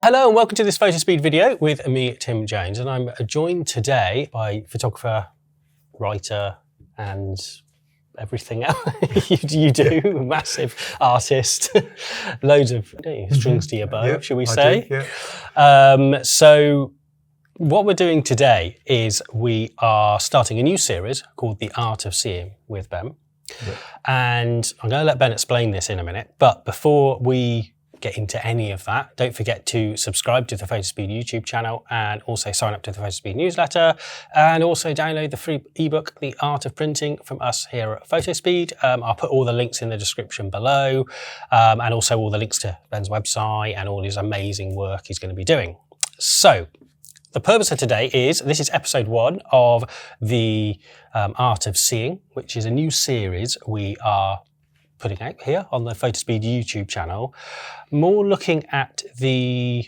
Hello and welcome to this Fotospeed video with me, Tim Jones, and I'm joined today by photographer, writer, and everything else you do, massive artist, loads of strings to your bow, shall we say? I do. So what we're doing today is we are starting a new series called The Art of Seeing with Ben. Yeah. And I'm going to let Ben explain this in a minute, but before we get into any of that, don't forget to subscribe to the Fotospeed YouTube channel and also sign up to the Fotospeed newsletter and also download the free ebook, The Art of Printing, from us here at Fotospeed. I'll put all the links in the description below and also all the links to Ben's website and all his amazing work he's going to be doing. So the purpose of today is, this is episode 1 of the Art of Seeing, which is a new series we are putting out here on the Fotospeed YouTube channel, more looking at the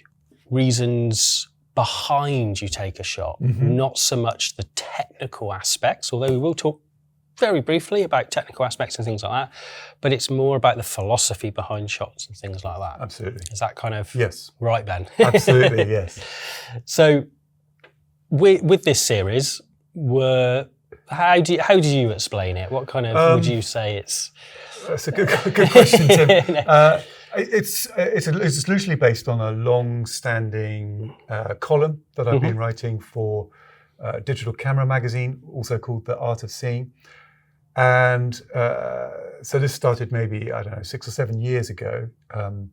reasons behind you take a shot, not so much the technical aspects, although we will talk very briefly about technical aspects and things like that, but it's more about the philosophy behind shots and things like that. Absolutely. Is that kind of yes? Right, Ben? Absolutely, yes. So with this series, how do you explain it? What kind of would you say it's? That's a good question, Tim. It's loosely based on a long-standing column that I've been writing for Digital Camera magazine, also called The Art of Seeing. And so this started maybe, 6 or 7 years ago.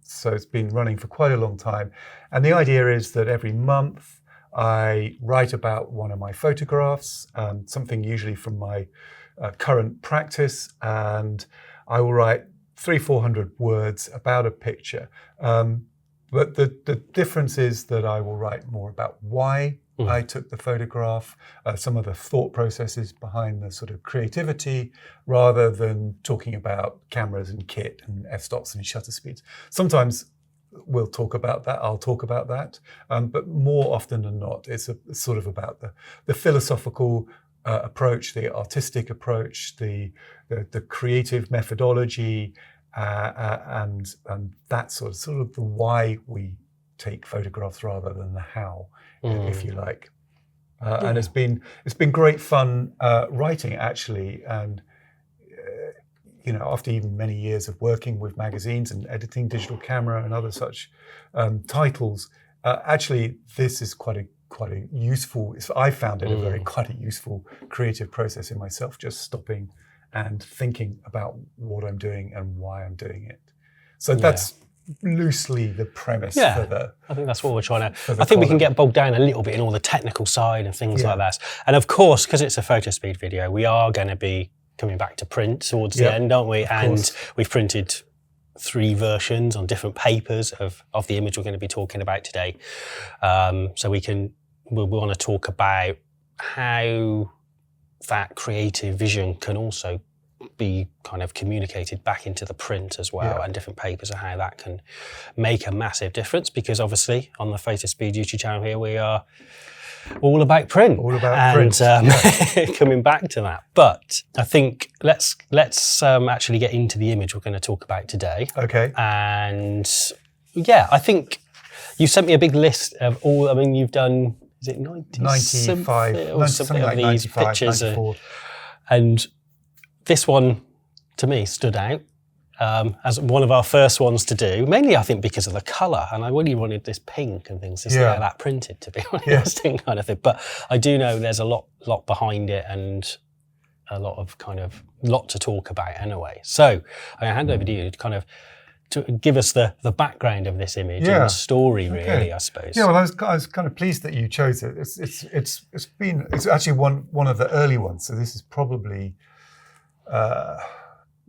So it's been running for quite a long time. And the idea is that every month I write about one of my photographs, something usually from my current practice, and I will write 300-400 words about a picture. But the difference is that I will write more about why I took the photograph, some of the thought processes behind the sort of creativity, rather than talking about cameras and kit and f-stops and shutter speeds. Sometimes we'll talk about that, I'll talk about that, but more often than not, it's sort of about the philosophical approach, the artistic approach, the creative methodology, and that sort of the why we take photographs rather than the how, if you like. And it's been great fun writing, actually, and after even many years of working with magazines and editing Digital Camera and other such titles, actually this is quite a useful. I found it quite a useful creative process in myself, just stopping and thinking about what I'm doing and why I'm doing it. So that's loosely the premise for the. I think that's what we're trying to. I think we can get bogged down a little bit in all the technical side and things like that. And of course, because it's a Fotospeed video, we are going to be coming back to print towards the end, aren't we? And we've printed 3 versions on different papers of the image we're going to be talking about today. So we'll want to talk about how that creative vision can also be kind of communicated back into the print as well, and different papers, and how that can make a massive difference, because obviously on the Fotospeed YouTube channel here we are all about print. All about print. Coming back to that. But I think let's actually get into the image we're going to talk about today. Okay. And I think you sent me a big list of all. I mean, you've done, is it 95 or something like of these 95, pictures? 94. And this one to me stood out as one of our first ones to do, mainly I think because of the colour, and I really wanted this pink and things to see how that printed, to be honest, kind of thing. But I do know there's a lot behind it and a lot to talk about anyway. So I hand over to you to kind of to give us the background of this image and the story, really, I suppose. Yeah, well, I was kind of pleased that you chose it. It's actually one of the early ones. So this is probably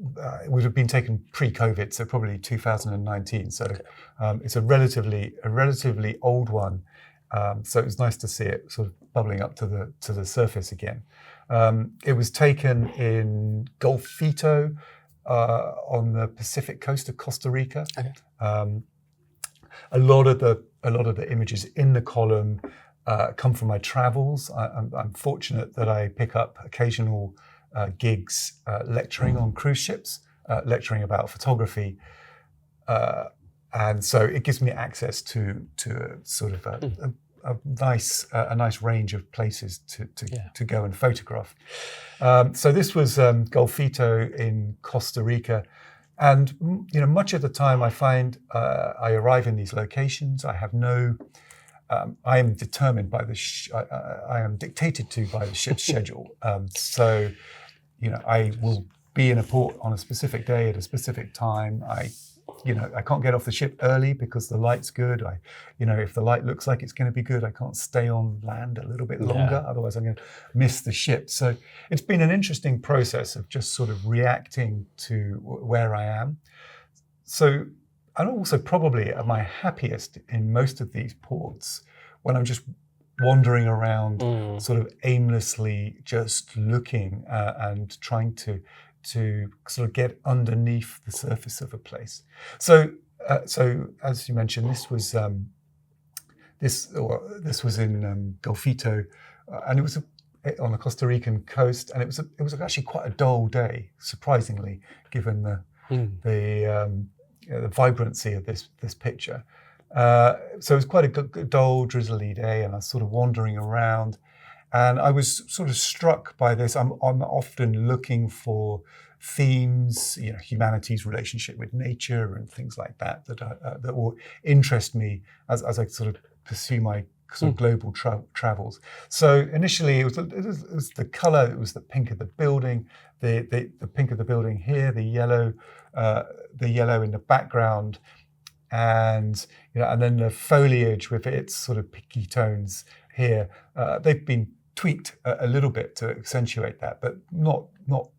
it would have been taken pre-COVID, so probably 2019. So it's a relatively old one. So it was nice to see it sort of bubbling up to the surface again. It was taken in Golfito on the Pacific coast of Costa Rica. Okay. A lot of the images in the column come from my travels. I'm fortunate that I pick up occasional gigs lecturing on cruise ships, lecturing about photography. and so it gives me access to a sort of a nice range of places to go and photograph. So this was Golfito in Costa Rica, and much of the time I find I arrive in these locations. I have no. I am determined by I am dictated to by the ship's schedule. So, I will be in a port on a specific day at a specific time. I can't get off the ship early because the light's good. If the light looks like it's going to be good, I can't stay on land a little bit longer. Otherwise, I'm going to miss the ship. So it's been an interesting process of just sort of reacting to where I am. So I'm also probably at my happiest in most of these ports when I'm just wandering around, sort of aimlessly, just looking and trying to sort of get underneath the surface of a place. So as you mentioned, this was in Golfito, and it was on the Costa Rican coast, and it was actually quite a dull day, surprisingly, given the vibrancy of this picture. So it was quite a dull, drizzly day, and I was sort of wandering around. And I was sort of struck by this. I'm often looking for themes, humanity's relationship with nature and things like that that will interest me as I sort of pursue my sort of global travels. So initially, it was the color. It was the pink of the building, the pink of the building here, the yellow in the background, and then the foliage with its sort of pinky tones here. They've been tweaked a little bit to accentuate that, but not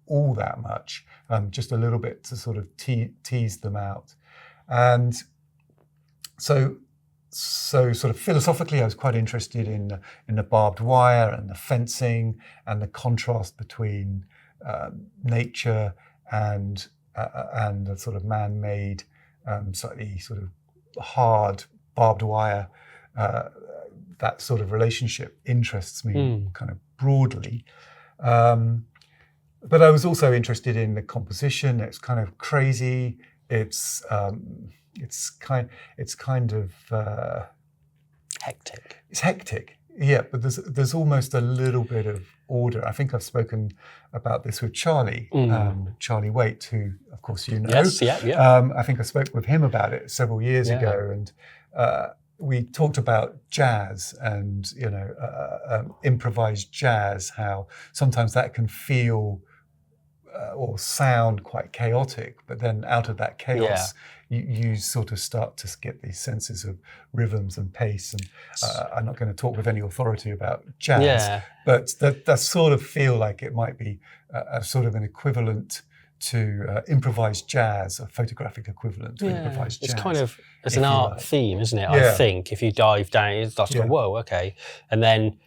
all that much, just a little bit to sort of tease them out. And so sort of philosophically, I was quite interested in the barbed wire and the fencing and the contrast between nature and the sort of man-made, slightly sort of hard barbed wire. That sort of relationship interests me kind of broadly. But I was also interested in the composition. It's kind of crazy. It's kind of hectic. It's hectic, yeah. But there's almost a little bit of order. I think I've spoken about this with Charlie Waite, who of course you know. Yes, yeah. I think I spoke with him about it several years ago, and we talked about jazz and improvised jazz. How sometimes that can feel or sound quite chaotic, but then out of that chaos, you sort of start to get these senses of rhythms and pace. And I'm not going to talk with any authority about jazz, but that sort of feel like it might be a sort of an equivalent to improvised jazz, a photographic equivalent to improvised jazz. It's kind of, it's an art theme, isn't it? I think if you dive down, it's like, whoa, okay. And then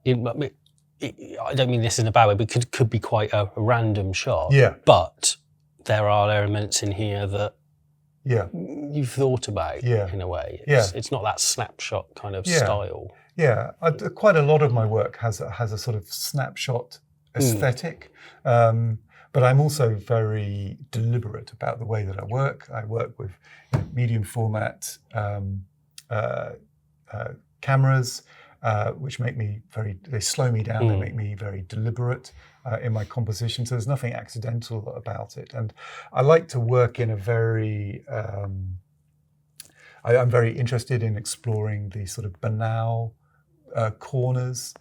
I don't mean this in a bad way, but it could be quite a random shot. Yeah. But there are elements in here that you've thought about in a way. It's not that snapshot kind of style. Yeah, quite a lot of my work has a sort of snapshot aesthetic. But I'm also very deliberate about the way that I work. I work with medium format cameras, which make me they slow me down, they make me very deliberate in my composition. So there's nothing accidental about it. And I like to work in a very, I'm very interested in exploring the sort of banal corners,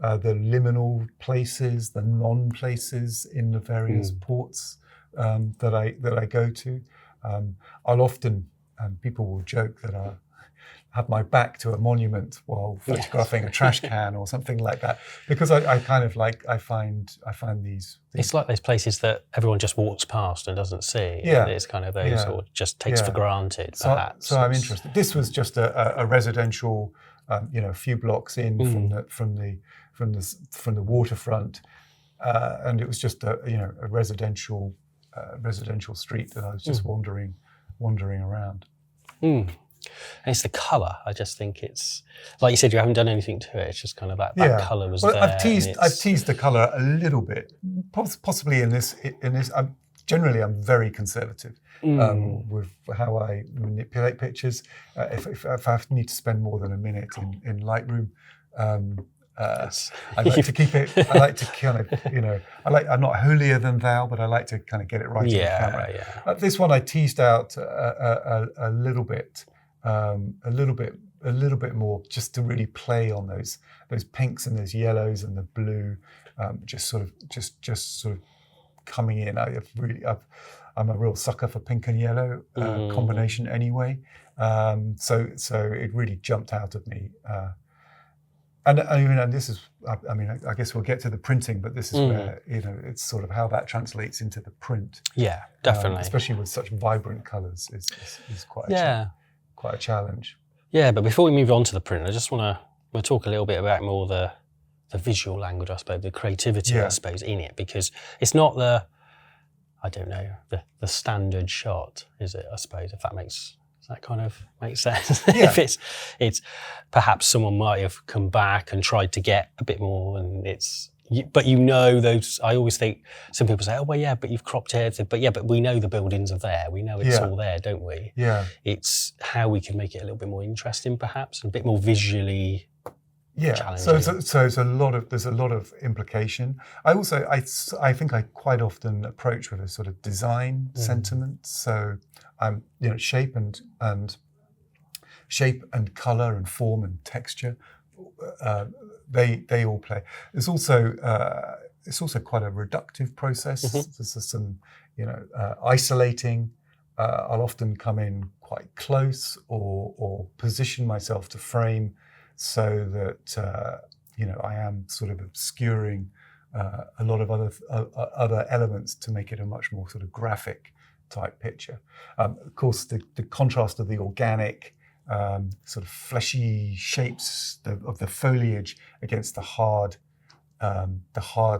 the liminal places, the non-places in the various ports that I go to. I'll often, people will joke that I have my back to a monument while photographing a trash can or something like that, because I kind of like, I find these. It's like those places that everyone just walks past and doesn't see. Yeah. It's kind of those or just takes for granted, perhaps. So I'm interested. This was just a residential, a few blocks in from the waterfront, and it was just a residential street that I was just wandering around. And it's the colour. I just think it's, like you said, you haven't done anything to it. It's just kind of that colour was there. I've teased the colour a little bit, possibly in this. generally I'm very conservative with how I manipulate pictures. If I need to spend more than a minute in Lightroom, I like to keep it. I like to kind of, I'm not holier than thou, but I like to kind of get it right in the camera. Yeah. This one I teased out a little bit more, just to really play on those pinks and those yellows and the blue, just sort of coming in. I'm a real sucker for pink and yellow combination anyway. So it really jumped out of me. And this is, I guess we'll get to the printing, but this is where, it's sort of how that translates into the print. Yeah, definitely. Especially with such vibrant colours is quite a challenge. Yeah, but before we move on to the print, I just we'll talk a little bit about more the visual language, I suppose, the creativity, I suppose, in it, because it's not the standard shot, is it? I suppose, if that makes sense. Yeah. If it's perhaps someone might have come back and tried to get a bit more, and but those. I always think some people say, "Oh well, yeah, but you've cropped it." But we know the buildings are there. We know it's all there, don't we? Yeah. It's how we can make it a little bit more interesting, perhaps, and a bit more visually. Yeah. challenging. So there's a lot of implication. I think I quite often approach with a sort of design sentiment. So I'm shape and color and form and texture. They all play. It's also quite a reductive process. There's some isolating. I'll often come in quite close or position myself to frame, so that I am sort of obscuring a lot of other elements to make it a much more sort of graphic type picture. Of course, the contrast of the organic sort of fleshy shapes of the foliage against the hard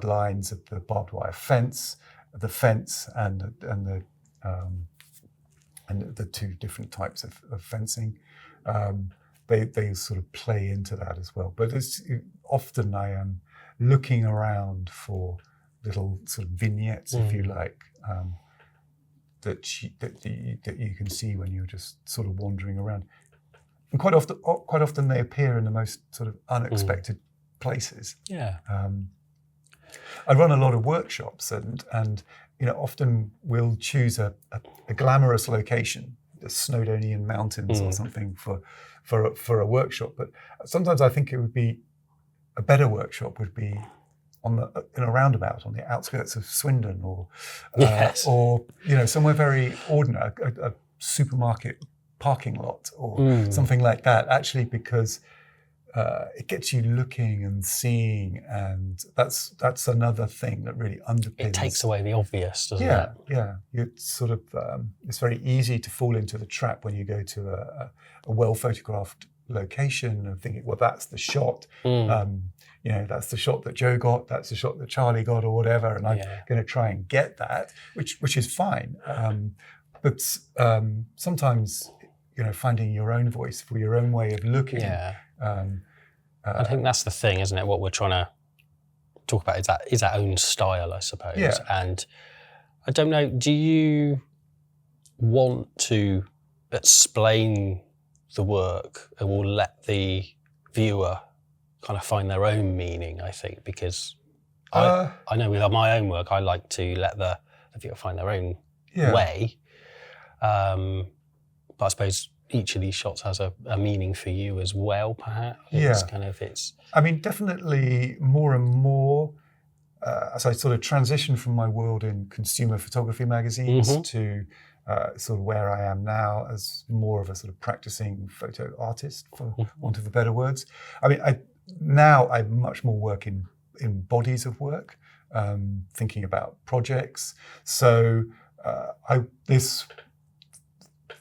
lines of the barbed wire fence, and the two different types of fencing. They sort of play into that as well. But often I am looking around for little sort of vignettes, if you like, that you can see when you're just sort of wandering around. And quite often they appear in the most sort of unexpected places. Yeah. I run a lot of workshops, and often we'll choose a glamorous location, the Snowdonian Mountains or something for a workshop. But sometimes I think it would be a better workshop would be in a roundabout on the outskirts of Swindon, or somewhere very ordinary, a supermarket parking lot or something like that. Actually, because it gets you looking and seeing, and that's another thing that really underpins. It takes away the obvious, doesn't it? Yeah. It's sort of it's very easy to fall into the trap when you go to a well photographed location and thinking, well, that's the shot. That's the shot that Joe got. That's the shot that Charlie got, or whatever. And I'm going to try and get that, which is fine. But sometimes finding your own voice for your own way of looking. I think that's the thing, isn't it? What we're trying to talk about is that own style, I suppose. Yeah. And I don't know, do you want to explain the work or let the viewer kind of find their own meaning, I think, because I know with my own work, I like to let the viewer find their own way. But I suppose each of these shots has a meaning for you as well, perhaps. I mean, definitely more and more, as I sort of transition from my world in consumer photography magazines to sort of where I am now as more of a sort of practicing photo artist, for want of a better words. I mean, I much more work in bodies of work, thinking about projects. So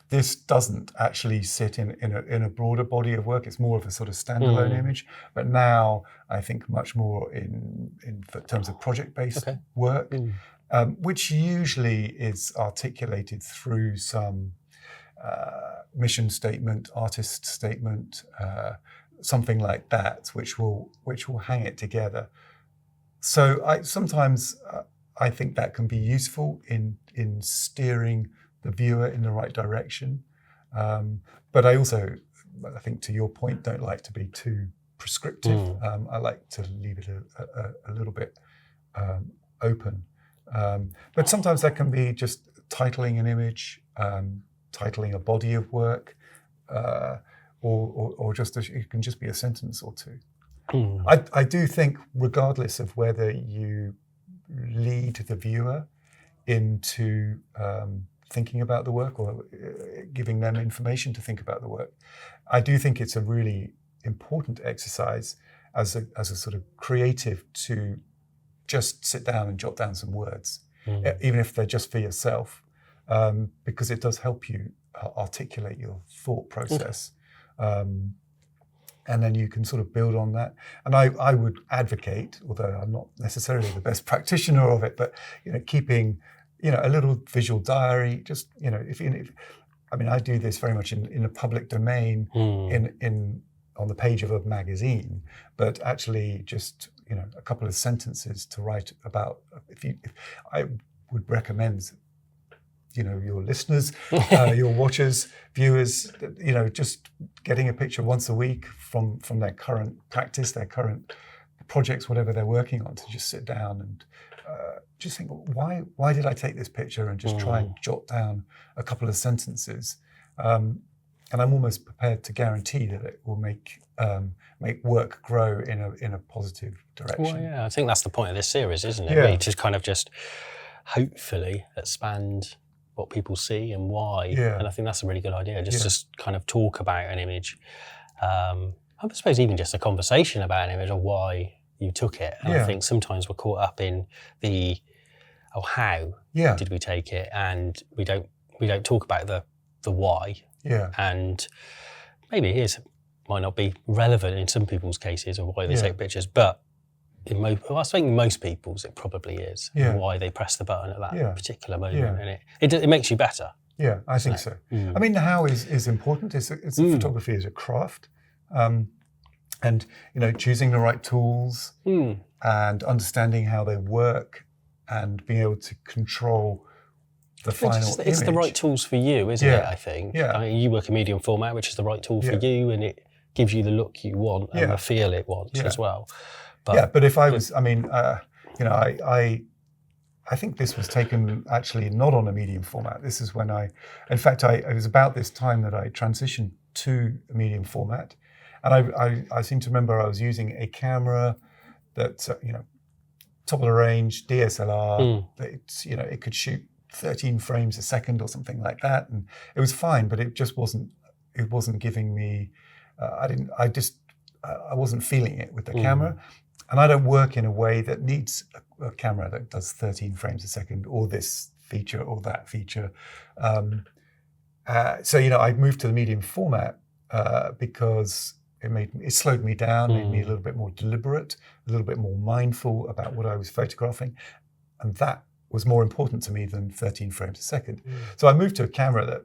this doesn't actually sit in a broader body of work. It's more of a sort of standalone image. But now I think much more in terms of project-based work, which usually is articulated through some mission statement, artist statement, something like that, which will hang it together. So sometimes I think that can be useful in steering the viewer in the right direction. But I think to your point, don't like to be too prescriptive. I like to leave it a little bit open. But sometimes that can be just titling an image, titling a body of work, or it can just be a sentence or two. I do think, regardless of whether you lead the viewer into thinking about the work or giving them information to think about the work, I do think it's a really important exercise as a sort of creative to just sit down and jot down some words, even if they're just for yourself, because it does help you articulate your thought process. And then you can sort of build on that. And I would advocate, although I'm not necessarily the best practitioner of it, but keeping a little visual diary. Just I do this very much in a public domain, on the page of a magazine, but actually just a couple of sentences to write about. If I would recommend, your listeners, your watchers, viewers, just getting a picture once a week from their current practice, their current projects, whatever they're working on, to just sit down and just think, why did I take this picture, and just try and jot down a couple of sentences. And I'm almost prepared to guarantee that it will make work grow in a positive direction. Well, yeah, I think that's the point of this series, isn't it? Yeah. Really, to kind of just hopefully expand what people see and why. Yeah. And I think that's a really good idea. Just kind of talk about an image. I suppose even just a conversation about an image or why you took it. And I think sometimes we're caught up in how did we take it, and we don't talk about the why. Yeah. And maybe it might not be relevant in some people's cases of why they take pictures, but I think in most people's it probably is, and why they press the button at that particular moment, and it makes you better. Yeah, I think so. I mean, the how is important. Photography is a craft, and choosing the right tools and understanding how they work and being able to control the final image. It's the right tools for you, isn't it? I think. Yeah. I mean, you work in medium format, which is the right tool for you, and it gives you the look you want and the feel it wants as well. But if I was, I think this was taken actually not on a medium format. This is when it was about this time that I transitioned to a medium format. And I seem to remember I was using a camera that, top of the range, DSLR, it could shoot 13 frames a second or something like that. And it was fine, but it just wasn't giving me, I wasn't feeling it with the camera. And I don't work in a way that needs a camera that does 13 frames a second, or this feature or that feature. So I moved to the medium format because it slowed me down, made me a little bit more deliberate, a little bit more mindful about what I was photographing, and that was more important to me than 13 frames a second. So I moved to a camera that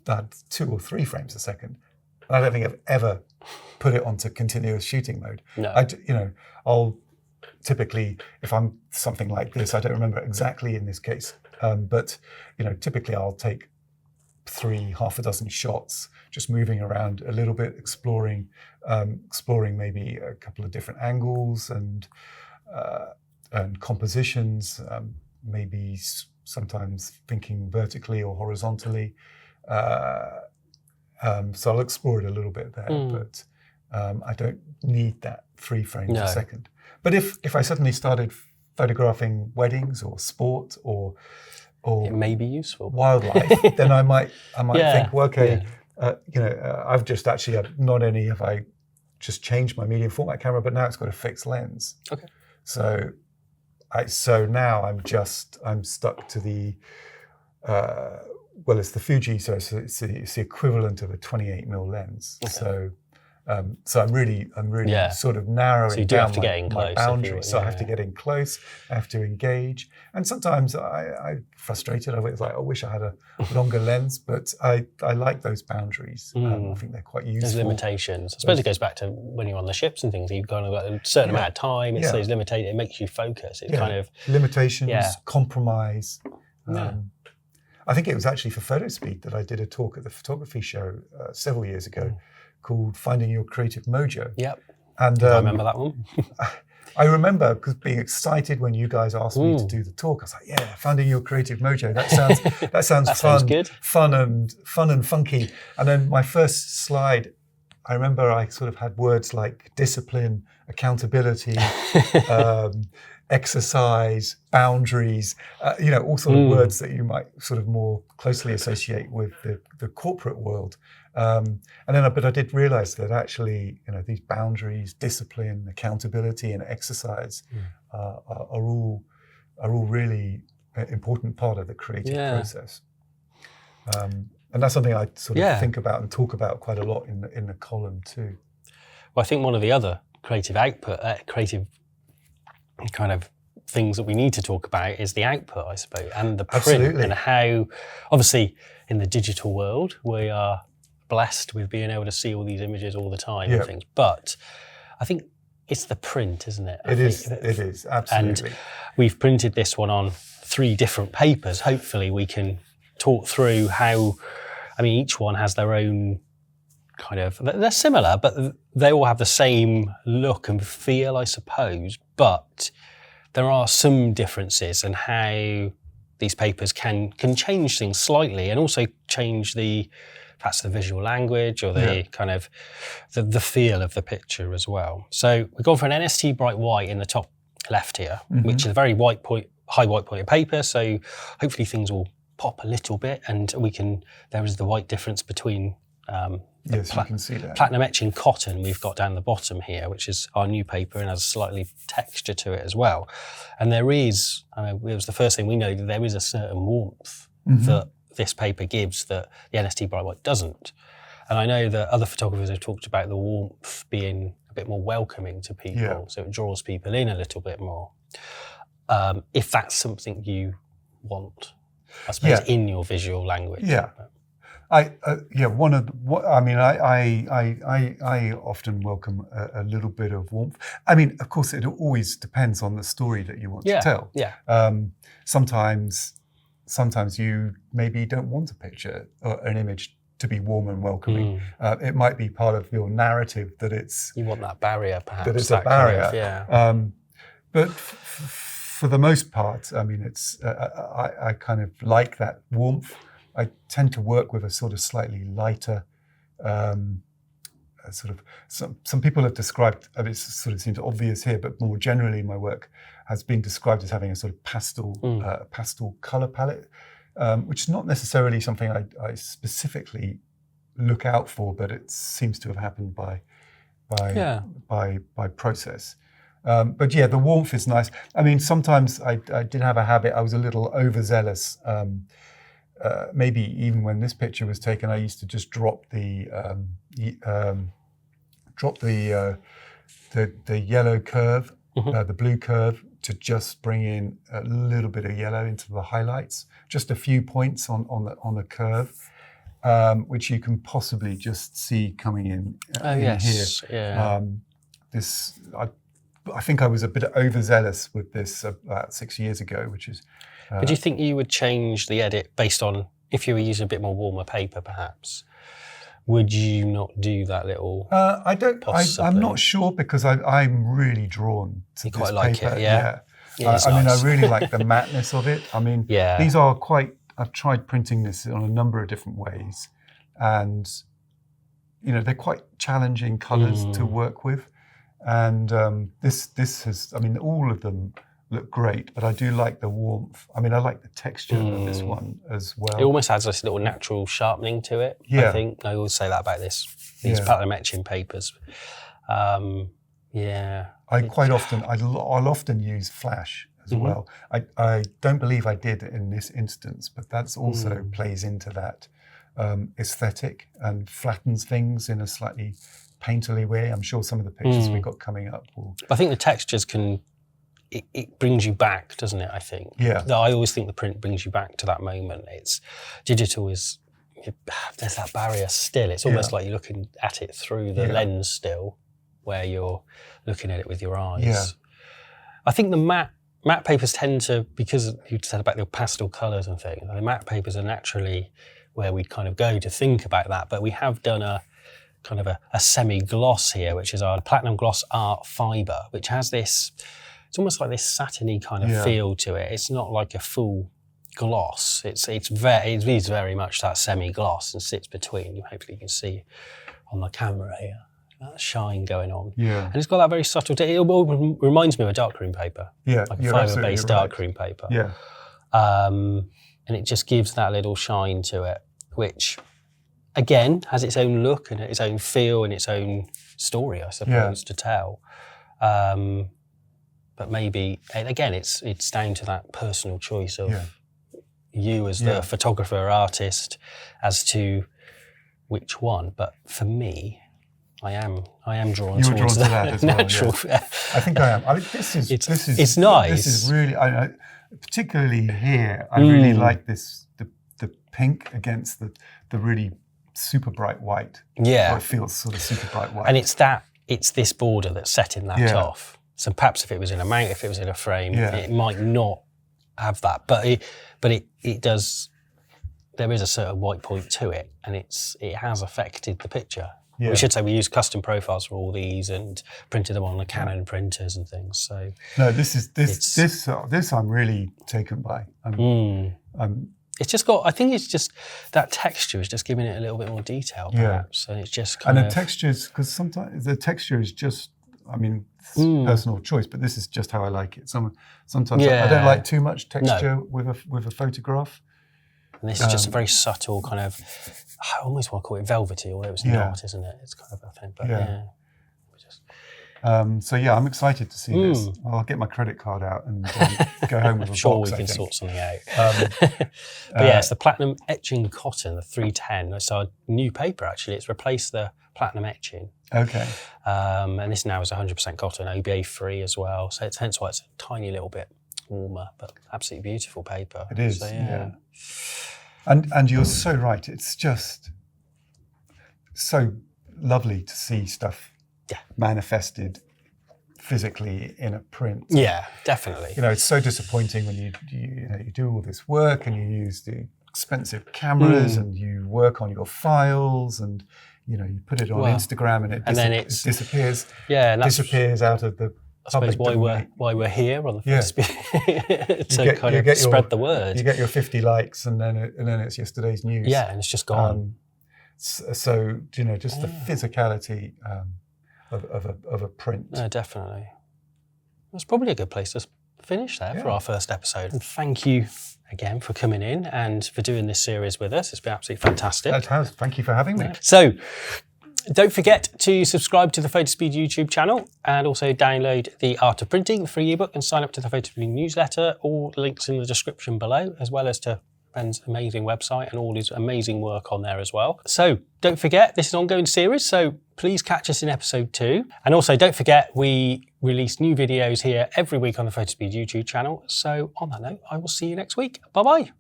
had 2 or 3 frames a second. And I don't think I've ever put it onto continuous shooting mode. No. I'll typically, if I'm something like this, I don't remember exactly in this case, but typically I'll take 3, half a dozen shots, just moving around a little bit, exploring maybe a couple of different angles and compositions, maybe sometimes thinking vertically or horizontally. So I'll explore it a little bit there, but I don't need that 3 frames a second. But if I suddenly started photographing weddings or sport or it may be useful wildlife, then I might think, well, okay, I've just actually not only have I just changed my medium format camera, but now it's got a fixed lens. Okay. So now I'm stuck to the it's the Fuji, so it's the equivalent of a 28mm lens. Okay. So So I'm really sort of narrowing So you do down have to get in my close boundaries. So I have to yeah. get in close. I have to engage, and sometimes I'm frustrated. I was like, I wish I had a longer lens, but I like those boundaries. I think they're quite useful. There's limitations. I suppose it goes back to when you're on the ships and things. You've kind of got a certain amount of time. It's those limitations. It makes you focus. It's kind of limitations, compromise. I think it was actually for Fotospeed that I did a talk at the photography show several years ago called Finding Your Creative Mojo. Yep. And I remember that one. I remember being excited when you guys asked me to do the talk. I was like, yeah, Finding Your Creative Mojo. That sounds that fun, sounds good. fun and funky. And then my first slide, I remember I sort of had words like discipline, accountability, exercise, boundaries, all sort of words that you might sort of more closely associate with the corporate world. But I did realize that actually, these boundaries, discipline, accountability, and exercise are all really an important part of the creative process. And that's something I sort of think about and talk about quite a lot in the column too. Well, I think one of the other creative kind of things that we need to talk about is the output, I suppose, and the print, and how, obviously, in the digital world, we are blessed with being able to see all these images all the time and things. But I think it's the print, isn't it? It is, absolutely. And we've printed this one on 3 different papers. Hopefully we can talk through how, each one has their own kind of, they're similar, but they all have the same look and feel, I suppose. But there are some differences in how these papers can change things slightly, and also change perhaps the visual language or the kind of the feel of the picture as well. So we've gone for an NST Bright White in the top left here, which is a very high white point paper. So hopefully things will pop a little bit, and there is the white difference between yes, you can see that. Platinum etching cotton we've got down the bottom here, which is our new paper and has slightly texture to it as well. And there is, it was the first thing we know, that there is a certain warmth that this paper gives that the NST Bright White doesn't. And I know that other photographers have talked about the warmth being a bit more welcoming to people, so it draws people in a little bit more. If that's something you want, I suppose, in your visual language. Yeah. I often welcome a little bit of warmth. Of course, it always depends on the story that you want to tell. Yeah. Sometimes you maybe don't want a picture or an image to be warm and welcoming. It might be part of your narrative that you want that barrier, perhaps. That it's a barrier. Kind of, but for the most part, it's I kind of like that warmth. I tend to work with a sort of slightly lighter, some people have described, it sort of seems obvious here, but more generally my work has been described as having a sort of pastel color palette, which is not necessarily something I specifically look out for, but it seems to have happened by process. But yeah, the warmth is nice. Sometimes I did have a habit, I was a little overzealous. Maybe even when this picture was taken, I used to just drop the yellow curve, the blue curve, to just bring in a little bit of yellow into the highlights, just a few points on the curve, which you can possibly just see coming in here. Yeah. I think I was a bit overzealous with this about 6 years ago, which is. But do you think you would change the edit based on, if you were using a bit more warmer paper, perhaps? Would you not do that little? I don't. I'm not sure, because I'm really drawn to this quite like paper. It, yeah. I really like the mateness of it. These are quite. I've tried printing this on a number of different ways, and they're quite challenging colours to work with. And this has. All of them look great, but I do like the warmth. I like the texture of this one as well. It almost has this little natural sharpening to it. I think I always say that about these platinum etching papers. I'll often use flash as well. I don't believe I did in this instance, but that's also plays into that aesthetic and flattens things in a slightly painterly way. I'm sure some of the pictures we've got coming up will. I think the textures it brings you back, doesn't it? I think. Yeah. I always think the print brings you back to that moment. It's digital is there's that barrier still. It's almost like you're looking at it through the lens still, where you're looking at it with your eyes. Yeah. I think the matte papers tend to, because you said about the pastel colours and things, the matte papers are naturally where we kind of go to think about that. But we have done a kind of a semi-gloss here, which is our Platinum Gloss Art Fibre, which has this, it's almost like this satiny kind of feel to it. It's not like a full gloss. It is very much that semi-gloss and sits between. Hopefully you can see on the camera here. That shine going on. Yeah. And it's got that very subtle, it reminds me of a darkroom paper. Yeah. Like a fibre-based darkroom paper. Yeah. And it just gives that little shine to it, which again has its own look and its own feel and its own story, I suppose, to tell. But maybe, again, it's down to that personal choice of you as the photographer or artist as to which one. But for me, I am drawn towards to that as natural. Well, yeah. I think I am. I mean, this is it's nice. This is really, particularly here. I really like this the pink against the really super bright white. Yeah, or it feels sort of super bright white. And it's this border that's setting that off. So perhaps if it was in a mount, if it was in a frame, it might not have that. But it does. There is a certain white point to it, and it has affected the picture. Yeah. We should say we use custom profiles for all these and printed them on the Canon printers and things. So no, this I'm really taken by. It's just got. I think it's just that texture is just giving it a little bit more detail, perhaps, and it's just kind of. And the textures, because sometimes the texture is just. I mean, it's personal choice, but this is just how I like it. Sometimes I don't like too much texture with a photograph. And this is just a very subtle kind of, I almost want to call it velvety, although it's not, isn't it? It's kind of a thing, but So I'm excited to see this. I'll get my credit card out and go home with a box. Sure, we can sort something out. But it's the Platinum Etching Cotton, the 310. It's our new paper, actually. It's replaced the Platinum Etching. Okay. And this now is 100% cotton, OBA free as well. So it's hence why it's a tiny little bit warmer, but absolutely beautiful paper. It is, And you're so right. It's just so lovely to see stuff manifested physically in a print. Yeah, definitely. It's so disappointing when you do all this work and you use the expensive cameras and you work on your files and you put it on Instagram and it disappears. Yeah, and disappears out of the. I suppose why we're here on the Fotospeed to spread the word. You get your 50 likes and then it's yesterday's news. Yeah, and it's just gone. So just the physicality of a print. No, definitely. That's probably a good place to finish there for our first episode. And thank you again for coming in and for doing this series with us. It's been absolutely fantastic. It has. Thank you for having me. So, don't forget to subscribe to the Fotospeed YouTube channel and also download the Art of Printing, the free ebook, and sign up to the Fotospeed newsletter. All links in the description below, as well as to Ben's amazing website and all his amazing work on there as well. So don't forget, this is an ongoing series, so please catch us in episode 2. And also don't forget, we release new videos here every week on the Fotospeed YouTube channel. So on that note, I will see you next week. Bye-bye.